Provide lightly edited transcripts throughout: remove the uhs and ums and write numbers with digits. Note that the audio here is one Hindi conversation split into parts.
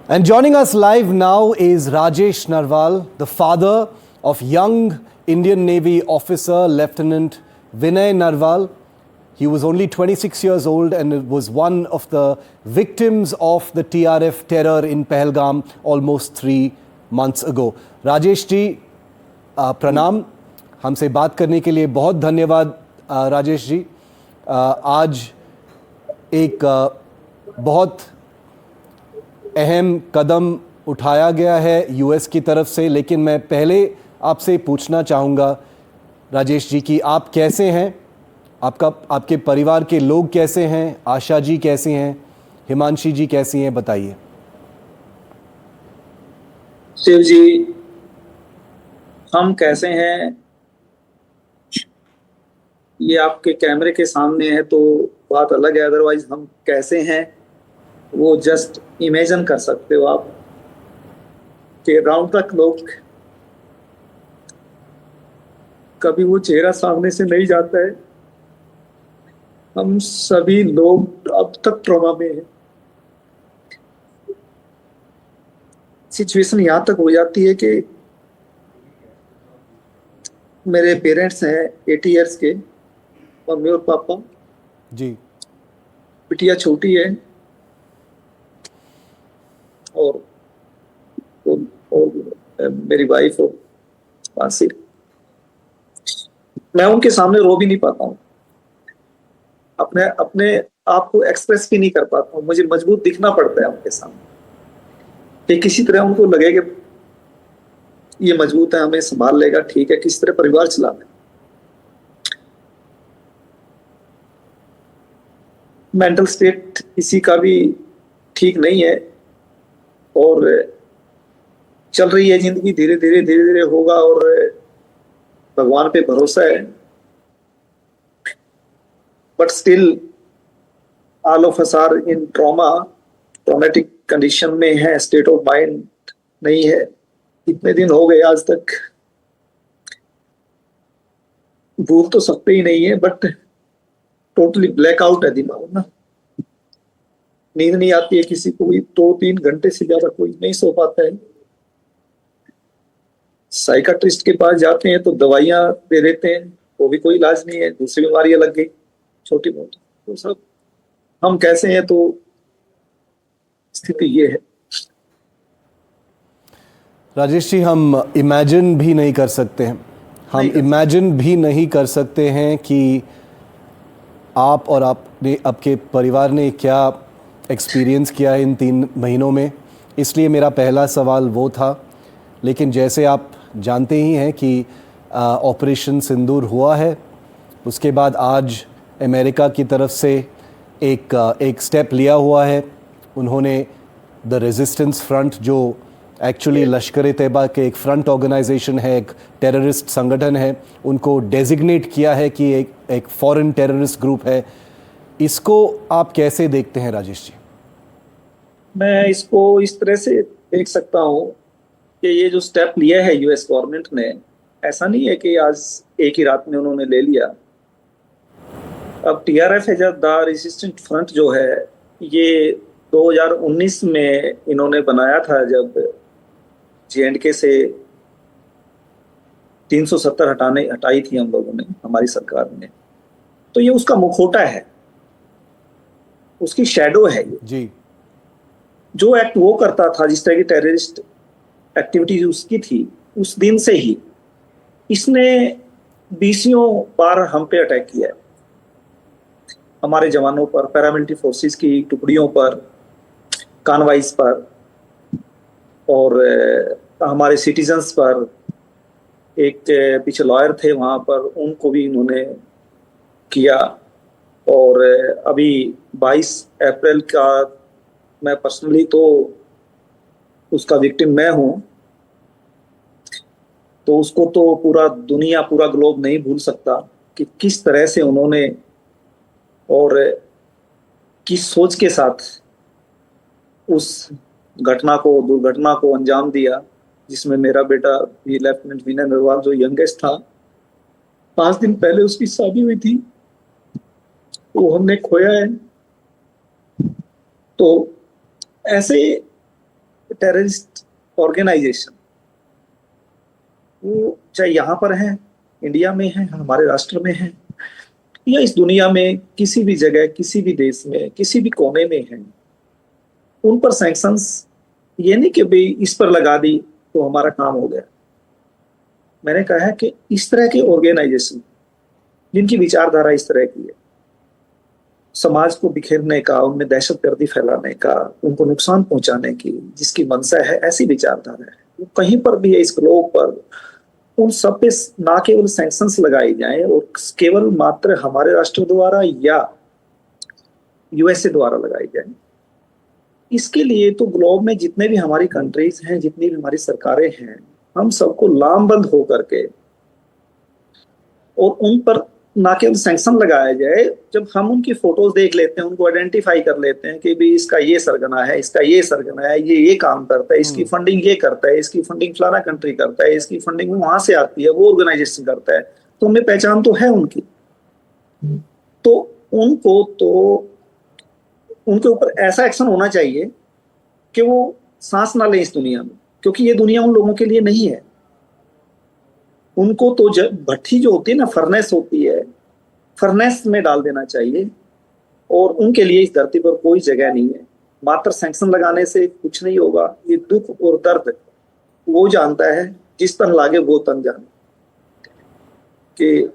And joining us live now is Rajesh Narwal, the father of young Indian Navy officer Lieutenant Vinay Narwal. He was only 26 years old and was one of the victims of the TRF terror in Pahalgam almost 3 months ago. Rajesh ji, प्रणाम. हमसे बात करने के लिए बहुत धन्यवाद राजेश जी. आज एक बहुत अहम कदम उठाया गया है यूएस की तरफ से, लेकिन मैं पहले आपसे पूछना चाहूँगा राजेश जी कि आप कैसे हैं, आपके परिवार के लोग कैसे हैं, आशा जी कैसी हैं, हिमांशी जी कैसी हैं, बताइए. शिव जी, हम कैसे हैं ये आपके कैमरे के सामने है तो बात अलग है, अदरवाइज हम कैसे हैं वो जस्ट इमेजिन कर सकते हो आप कि राउंड तक लोग कभी वो चेहरा सामने से नहीं जाता है. हम सभी लोग अब तक ट्रॉमा में हैं. सिचुएशन यहाँ तक हो जाती है कि मेरे पेरेंट्स हैं 80 इयर्स के, मम्मी और पापा जी, बिटिया छोटी है और मेरी वाइफ और मासी. मैं उनके सामने रो भी नहीं पाता हूँ, अपने आप को एक्सप्रेस भी नहीं कर पाता हूँ. मुझे मजबूत दिखना पड़ता है उनके सामने कि किसी तरह उनको लगे कि ये मजबूत है, हमें संभाल लेगा, ठीक है, किसी तरह परिवार चलाना है. मेंटल स्टेट किसी का भी ठीक नहीं है और चल रही है जिंदगी, धीरे धीरे होगा और भगवान पे भरोसा है. But still all of us are in traumatic condition में है, स्टेट ऑफ माइंड नहीं है. इतने दिन हो गए, आज तक भूल तो सकते ही नहीं है, बट टोटली ब्लैकआउट है दिमाग ना. नींद नहीं आती है किसी को भी, 2-3 घंटे से ज्यादा कोई नहीं सो पाता है. साइकाट्रिस्ट के पास जाते हैं तो दवाइयां दे देते हैं, वो भी कोई इलाज नहीं है, दूसरी बीमारियां लग गई छोटी मोटी. तो सब हम कैसे हैं, तो स्थिति ये है. राजेश जी, हम इमेजिन भी नहीं कर सकते हैं, हम इमेजिन भी नहीं कर सकते हैं कि आप और आपके परिवार ने क्या एक्सपीरियंस किया इन 3 महीनों में. इसलिए मेरा पहला सवाल वो था. लेकिन जैसे आप जानते ही हैं कि ऑपरेशन सिंदूर हुआ है, उसके बाद आज अमेरिका की तरफ से एक स्टेप लिया हुआ है. उन्होंने द रेजिस्टेंस फ्रंट, जो एक्चुअली लश्कर ए तैयबा के एक फ्रंट ऑर्गेनाइजेशन है, एक टेररिस्ट संगठन है, उनको डेजिग्नेट किया है कि एक फॉरेन टेररिस्ट ग्रुप है. इसको आप कैसे देखते हैं राजेश जी? मैं इसको इस तरह से देख सकता हूँ कि ये जो स्टेप लिया है यूएस गवर्नमेंट ने, ऐसा नहीं है कि आज एक ही रात में उन्होंने ले लिया. अब टीआरएफ है, द रेजिस्टेंट फ्रंट जो है, ये 2019 में इन्होंने बनाया था, जब जेएंडके से 370 हटाई थी हम लोगों ने, हमारी सरकार ने. तो ये उसका मुखौटा है, उसकी शैडो है ये जी. जो एक्ट वो करता था, जिस तरह की टेररिस्ट एक्टिविटीज उसकी थी, उस दिन से ही इसने 20 बार हम पे अटैक किया है, हमारे जवानों पर, पैरामिलिट्री फोर्सेस की टुकड़ियों पर, कानवाइज पर और हमारे सिटीजन्स पर. एक पीछे लॉयर थे वहां पर, उनको भी इन्होंने किया. और अभी 22 अप्रैल का मैं पर्सनली तो उसका विक्टिम मैं हूं, तो उसको तो पूरा दुनिया, पूरा ग्लोब नहीं भूल सकता कि किस तरह से उन्होंने और किस सोच के साथ उस दुर्घटना को अंजाम दिया, जिसमें मेरा बेटा भी लेफ्टिनेंट विनय नरवाल, जो यंगेस्ट था, 5 दिन पहले उसकी शादी हुई थी, वो हमने खोया है. तो ऐसे टेररिस्ट ऑर्गेनाइजेशन, वो चाहे यहाँ पर है, इंडिया में है, हमारे राष्ट्र में है, या इस दुनिया में किसी भी जगह, किसी भी देश में, किसी भी कोने में है, उन पर सैंक्शंस ये नहीं कि भाई इस पर लगा दी तो हमारा काम हो गया। मैंने कहा है कि इस तरह के ऑर्गेनाइजेशन जिनकी विचारधारा इस तरह की है, समाज को बिखेरने का, उनमें दहशतगर्दी फैलाने का, उनको नुकसान पहुंचाने की जिसकी मंशा है, ऐसी विचारधारा है, वो कहीं पर भी है इस ग्लोब पर, उन सब पे ना केवल सैंक्शंस लगाए जाएं और केवल मात्र हमारे राष्ट्र द्वारा या यूएसए द्वारा लगाई जाए। इसके लिए तो ग्लोब में जितने भी हमारी कंट्रीज हैं, जितनी भी हमारी सरकारें हैं, हम सबको लामबंद होकर के और उन पर ना केवल सैंक्शन लगाया जाए, जब हम उनकी फोटोज देख लेते हैं, उनको आइडेंटिफाई कर लेते हैं कि भी इसका ये सरगना है, इसका ये सरगना है, ये काम करता है, इसकी फंडिंग ये करता है, इसकी फंडिंग फलाना कंट्री करता है, इसकी फंडिंग वहां से आती है, वो ऑर्गेनाइजेशन करता है, तो हमें पहचान तो है उनकी। तो उनको तो उनके ऊपर ऐसा एक्शन होना चाहिए कि वो सांस ना लें इस दुनिया में, क्योंकि ये दुनिया उन लोगों के लिए नहीं है। उनको तो भट्टी जो होती है ना, फर्नेस होती है, फर्नेस में डाल देना चाहिए, और उनके लिए इस धरती पर कोई जगह नहीं है। मात्र सैंक्शन लगाने से कुछ नहीं होगा। ये दुख और दर्द वो जानता है जिस तन लागे वो तन जाने, कि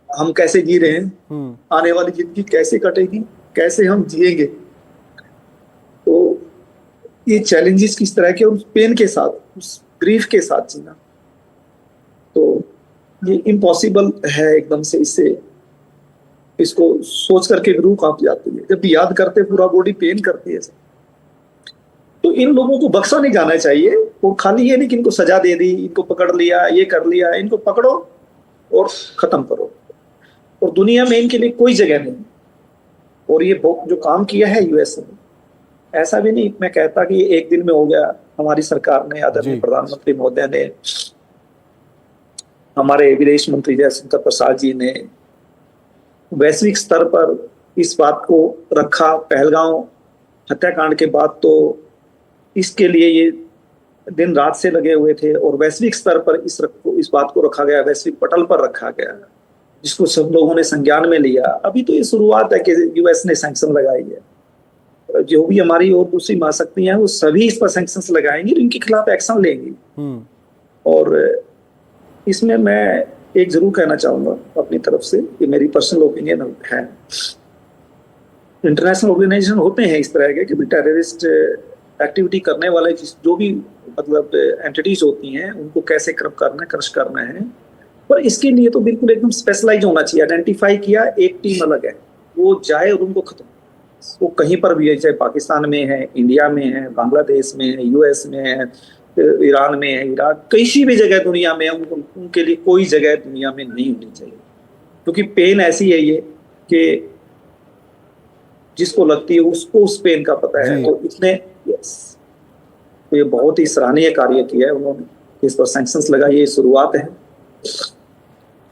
हम कैसे जी रहे हैं, आने वाली जिंदगी कैसे कटेगी, कैसे हम जिएंगे। तो ये चैलेंजेस किस तरह के, उस पेन के साथ, उस ग्रीफ के साथ जीना, तो ये इम्पॉसिबल है एकदम से। इसको सोच करके रूह कांप जाती है, जब भी याद करते पूरा बॉडी पेन करती है। तो इन लोगों को बख्शा नहीं जाना चाहिए, और खाली ये नहीं कि इनको सजा दे दी, इनको पकड़ लिया, ये कर लिया। इनको पकड़ो और खत्म करो, और दुनिया में इनके लिए कोई जगह नहीं। और ये जो काम किया है यूएस ने, ऐसा भी नहीं मैं कहता कि एक दिन में हो गया। हमारी सरकार ने, आदरणीय प्रधानमंत्री महोदय ने, हमारे विदेश मंत्री जयशंकर प्रसाद जी ने वैश्विक स्तर पर इस बात को रखा। पहलगांव हत्याकांड के बाद तो इसके लिए ये दिन रात से लगे हुए थे, और वैश्विक स्तर पर इस बात को रखा गया, वैश्विक पटल पर रखा गया, जिसको सब लोगों ने संज्ञान में लिया। अभी तो ये शुरुआत है कि यूएस ने सैंक्शन लगाई है। जो भी हमारी और दूसरी महाशक्तियां हैं, वो सभी इस पर सैंक्शंस लगाएंगी, इनके खिलाफ एक्शन लेंगी। और इसमें मैं एक जरूर कहना चाहूंगा अपनी तरफ से, ये मेरी पर्सनल ओपिनियन है। इंटरनेशनल ऑर्गेनाइजेशन होते हैं इस तरह के कि टेररिस्ट एक्टिविटी करने वाले जो भी मतलब एंटिटीज होती हैं, उनको कैसे क्रश करना है। पर इसके लिए तो बिल्कुल एकदम स्पेशलाइज होना चाहिए। आइडेंटिफाई किया, एक टीम अलग है, वो जाए और उनको खत्म। वो कहीं पर भी है, चाहे पाकिस्तान में है, इंडिया में है, बांग्लादेश में है, यूएस में है, ईरान में है, इराक, किसी भी जगह दुनिया में है, उनके लिए कोई जगह दुनिया में नहीं होनी चाहिए। क्योंकि पेन ऐसी है ये कि जिसको लगती है उसको उस पेन का पता है। तो इसने तो ये बहुत ही सराहनीय कार्य किया है उन्होंने, इस पर सैंक्शंस लगाई, ये शुरुआत है।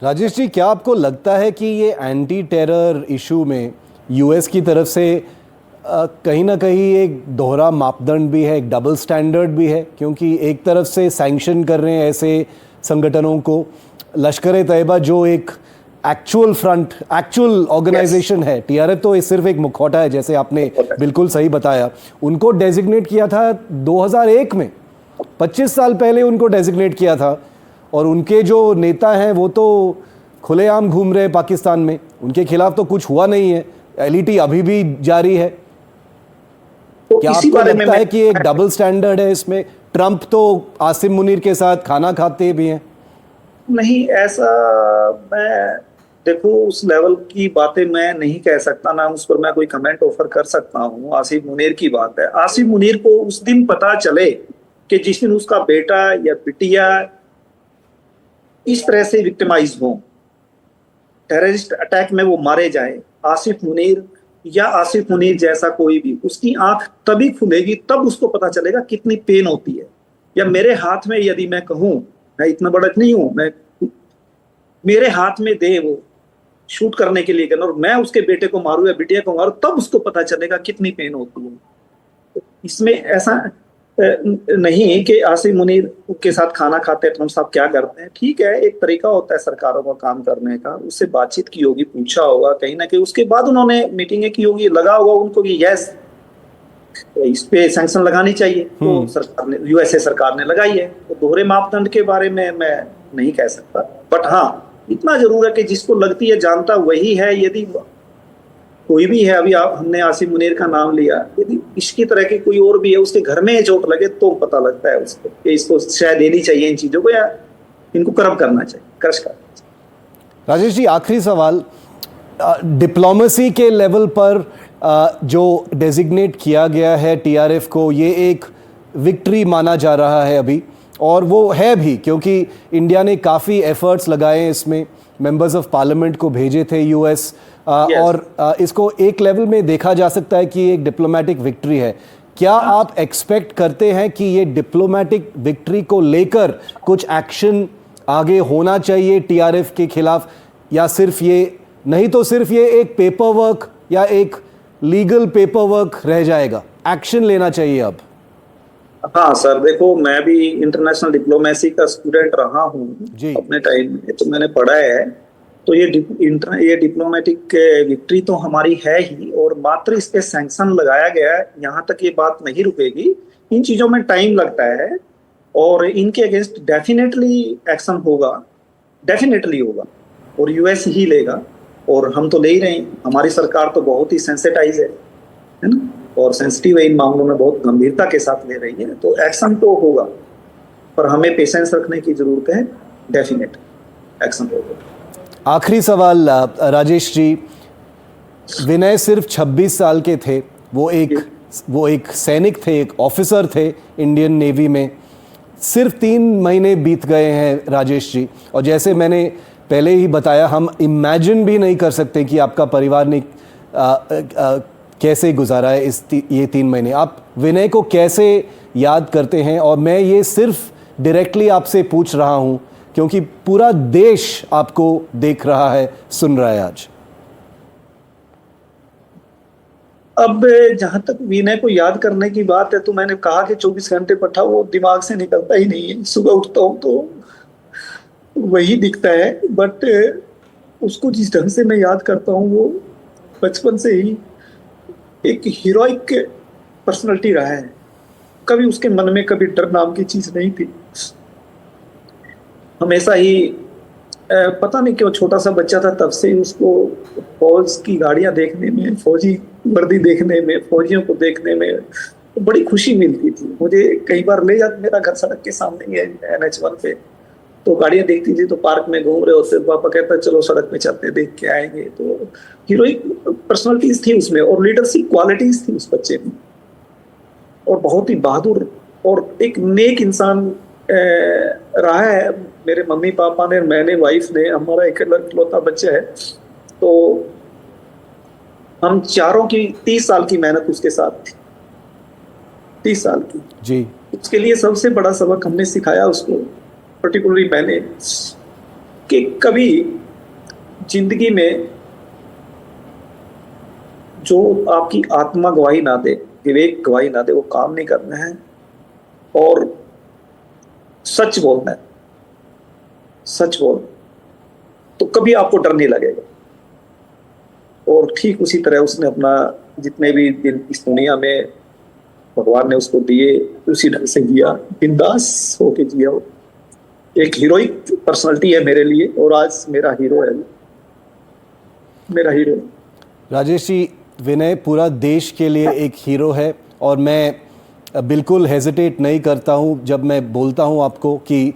राजेश जी, क्या आपको लगता है कि ये एंटी टेरर इशू में यूएस की तरफ से कहीं ना कहीं एक दोहरा मापदंड भी है, एक डबल स्टैंडर्ड भी है? क्योंकि एक तरफ से सैंक्शन कर रहे हैं ऐसे संगठनों को, लश्कर ए तैयबा जो एक एक्चुअल ऑर्गेनाइजेशन है, टीआरएफ तो सिर्फ एक मुखौटा है, जैसे आपने बिल्कुल सही बताया। उनको डेजिग्नेट किया था 2001 में, 25 साल पहले उनको डेजिग्नेट किया था, और उनके जो नेता हैं वो तो खुलेआम घूम रहे हैं पाकिस्तान में, उनके खिलाफ तो कुछ हुआ नहीं है, एलईटी अभी भी जारी है। तो क्या आपको लगता है कि एक डबल स्टैंडर्ड है इसमें? ट्रंप तो आसिम मुनीर के साथ खाना खाते भी हैं। नहीं, ऐसा मैं देखो उस लेवल की बातें मैं नहीं कह सकता, ना उस पर मैं कोई कमेंट ऑफर कर सकता हूँ। आसिम मुनीर की बात है, आसिम मुनीर को उस दिन पता चले कि जिस दिन उसका बेटा या बिटिया इस तरह से विक्टिमाइज हो, टेररिस्ट अटैक में वो मारे जाए, आसिफ मुनीर या आसिफ मुनीर जैसा कोई भी, उसकी आंख तभी खुलेगी, तब उसको पता चलेगा कितनी पेन होती है। या मेरे हाथ में यदि मैं कहूं, मैं इतना बड़ा नहीं हूं, मैं मेरे हाथ में दे वो शूट करने के लिए, और मैं उसके बेटे को मारूं या बिटिया को मारूं, तब उसको पता चलेगा कितनी पेन होती है। इसमें ऐसा नहीं कि आसिम मुनीर के साथ खाना खाते ट्रम्प साहब क्या करते हैं, ठीक है, एक तरीका होता है सरकारों का काम करने का, उससे बातचीत की होगी, पूछा होगा कहीं ना कहीं, उसके बाद उन्होंने मीटिंगें की होगी, लगा होगा उनको कि यस इस पे सैंक्शन लगानी चाहिए, तो सरकार ने, यूएसए सरकार ने लगाई है। तो दोहरे मापदंड के बारे में मैं नहीं कह सकता, बट हाँ इतना जरूर है कि जिसको लगती है जानता वही है। यदि कोई भी है, अभी हमने आसिम मुनीर का नाम लिया, यदि इसकी तरह की कोई और भी है, उसके घर में चोट लगे तो पता लगता है उसको कि इसको शायद देनी चाहिए इन चीजों को, या इनको कर्म करना चाहिए, क्रश करना चाहिए। राजेश जी, आखिरी सवाल, डिप्लोमेसी के लेवल पर जो डेजिग्नेट किया गया है टीआरएफ को, ये एक विक्ट्री माना जा रहा है अभी, और वो है भी, क्योंकि इंडिया ने काफ़ी एफर्ट्स लगाए हैं इसमें, मेंबर्स ऑफ पार्लियामेंट को भेजे थे यूएस, और इसको एक लेवल में देखा जा सकता है कि एक डिप्लोमेटिक विक्ट्री है। क्या आप एक्सपेक्ट करते हैं कि ये डिप्लोमेटिक विक्ट्री को लेकर कुछ एक्शन आगे होना चाहिए टीआरएफ के खिलाफ, या सिर्फ ये नहीं तो सिर्फ ये एक पेपर वर्क या एक लीगल पेपर वर्क रह जाएगा, एक्शन लेना चाहिए अब? हाँ सर, देखो मैं भी इंटरनेशनल डिप्लोमेसी का स्टूडेंट रहा हूँ अपने टाइम में, तो मैंने पढ़ा है। तो ये डिप्लोमेटिक विक्ट्री तो हमारी है ही, और मात्र इस पे सैंक्शन लगाया गया है, यहाँ तक ये बात नहीं रुकेगी। इन चीजों में टाइम लगता है, और इनके अगेंस्ट डेफिनेटली एक्शन होगा, डेफिनेटली होगा, और यूएस ही लेगा, और हम तो ले ही रहे हैं। हमारी सरकार तो बहुत ही सेंसिटाइज है ना, और सेंसिटिव है इन मामलों में, बहुत गंभीरता के साथ ले रही है, तो एक्शन तो होगा, पर हमें पेशेंस रखने की जरूरत है, डेफिनेट एक्शन होगा। आखिरी सवाल राजेश जी, विनय सिर्फ 26 साल के थे, वो एक सैनिक थे, एक ऑफिसर थे इंडियन नेवी में। सिर्फ 3 महीने बीत गए हैं राजेश जी, और जैसे मैंने पहले ही बताया, हम इमेजिन भी नहीं कर सकते कि आपका परिवार ने कैसे गुजारा है ये 3 महीने। आप विनय को कैसे याद करते हैं? और मैं ये सिर्फ डायरेक्टली आपसे पूछ रहा हूँ क्योंकि पूरा देश आपको देख रहा है, सुन रहा है आज। अब जहां तक विनय को याद करने की बात है, तो मैंने कहा कि 24 घंटे पट्टा वो दिमाग से निकलता ही नहीं है। सुबह उठता हूं तो वही दिखता है, बट उसको जिस ढंग से मैं याद करता हूँ, वो बचपन से ही एक हीरोइक पर्सनालिटी रहा है। कभी उसके मन में कभी डर नाम की चीज नहीं थी। हमेशा ही पता नहीं क्यों, छोटा सा बच्चा था तब से उसको फौज की गाड़ियां देखने में, फौजी वर्दी देखने में, फौजियों को देखने में तो बड़ी खुशी मिलती थी। मुझे कई बार ले जाते, मेरा घर सड़क के सामने ही है NH1 पे, तो गाड़ियां देखती थी तो पार्क में घूम रहे होते, पापा कहता चलो सड़क पे चलते देख के आएंगे। तो हीरोइक पर्सनालिटीज थी उसमें, और लीडरशिप क्वालिटीज थी उस बच्चे में, और बहुत ही बहादुर और एक नेक इंसान रहा है। मेरे मम्मी पापा ने, मैंने, वाइफ ने, हमारा इकलौता बच्चा है, तो हम चारों की 30 साल की मेहनत उसके साथ थी, 30 साल की जी। उसके लिए सबसे बड़ा सबक हमने सिखाया उसको, पर्टिकुलरली मैंने, कि कभी जिंदगी में जो आपकी आत्मा गवाही ना दे, विवेक गवाही ना दे, वो काम नहीं करना है, और सच बोलना है। सच बोल तो कभी आपको डर नहीं लगेगा। और ठीक उसी तरह उसने अपना जितने भी दिन इस दुनिया में भगवान ने उसको दिए, उसी ढंग से जिया, बिंदास होके जिया। एक हीरोइक पर्सनालिटी है मेरे लिए, और आज मेरा हीरो है, मेरा हीरो। राजेश जी, विनय पूरा देश के लिए एक हीरो है, और मैं बिल्कुल हेजिटेट नहीं करता हूं जब मैं बोलता हूं आपको कि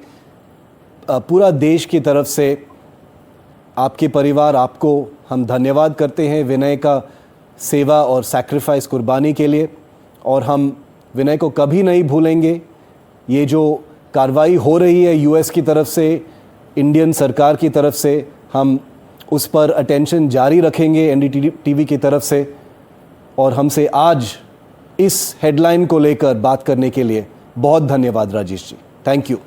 पूरा देश की तरफ से आपके परिवार, आपको हम धन्यवाद करते हैं विनय का सेवा और सैक्रिफाइस, कुर्बानी के लिए। और हम विनय को कभी नहीं भूलेंगे। ये जो कार्रवाई हो रही है यूएस की तरफ से, इंडियन सरकार की तरफ से, हम उस पर अटेंशन जारी रखेंगे NDTV की तरफ से। और हमसे आज इस हेडलाइन को लेकर बात करने के लिए बहुत धन्यवाद राजेश जी, थैंक यू।